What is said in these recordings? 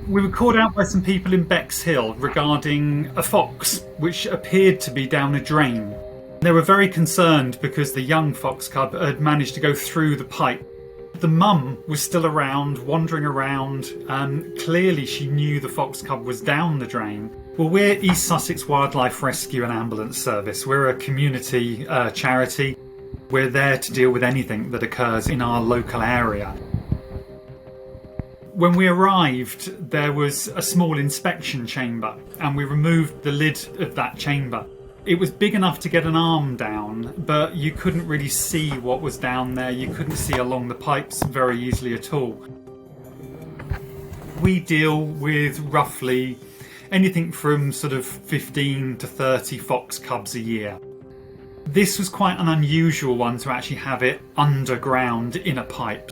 We were called out by some people in Bexhill regarding a fox which appeared to be down a drain. They were very concerned because the young fox cub had managed to go through the pipe. The mum was still around, wandering around. Clearly she knew the fox cub was down the drain. Well, we're East Sussex Wildlife Rescue and Ambulance Service. We're a community charity. We're there to deal with anything that occurs in our local area. When we arrived, there was a small inspection chamber and we removed the lid of that chamber. It was big enough to get an arm down, but you couldn't really see what was down there. You couldn't see along the pipes very easily at all. We deal with roughly anything from sort of 15 to 30 fox cubs a year. This was quite an unusual one to actually have it underground in a pipe.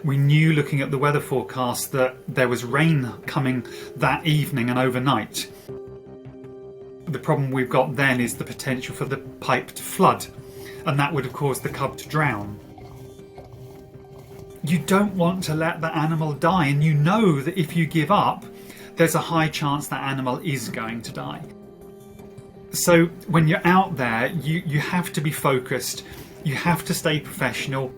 We knew looking at the weather forecast that there was rain coming that evening and overnight. The problem we've got then is the potential for the pipe to flood, and that would have caused the cub to drown. You don't want to let the animal die, and you know that if you give up, there's a high chance that animal is going to die. So when you're out there, you have to be focused, you have to stay professional.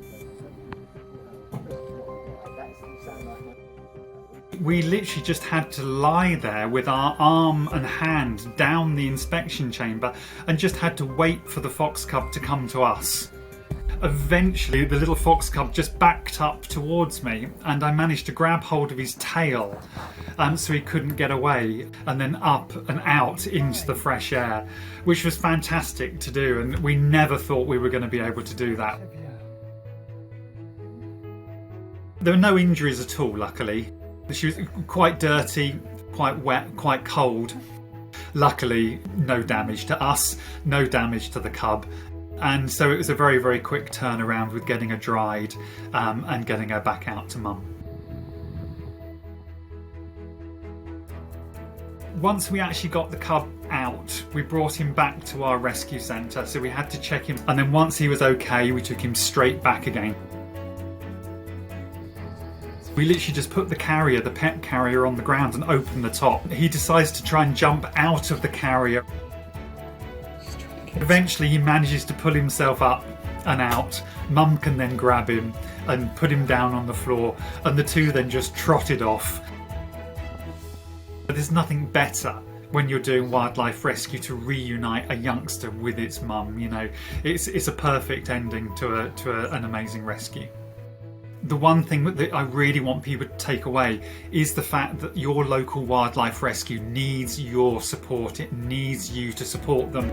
We literally just had to lie there with our arm and hand down the inspection chamber and just had to wait for the fox cub to come to us. Eventually the little fox cub just backed up towards me and I managed to grab hold of his tail so he couldn't get away, and then up and out into the fresh air, which was fantastic to do, and we never thought we were going to be able to do that. There were no injuries at all, luckily. She was quite dirty, quite wet, quite cold. Luckily, no damage to us, no damage to the cub. And so it was a very, very quick turnaround with getting her dried and getting her back out to mum. Once we actually got the cub out, we brought him back to our rescue centre. So we had to check him. And then once he was okay, we took him straight back again. We literally just put the carrier, the pet carrier, on the ground and opened the top. He decides to try and jump out of the carrier. Eventually he manages to pull himself up and out. Mum can then grab him and put him down on the floor, and the two then just trotted off. But there's nothing better when you're doing wildlife rescue to reunite a youngster with its mum. You know, it's a perfect ending to an amazing rescue. The one thing that I really want people to take away is the fact that your local wildlife rescue needs your support. It needs you to support them.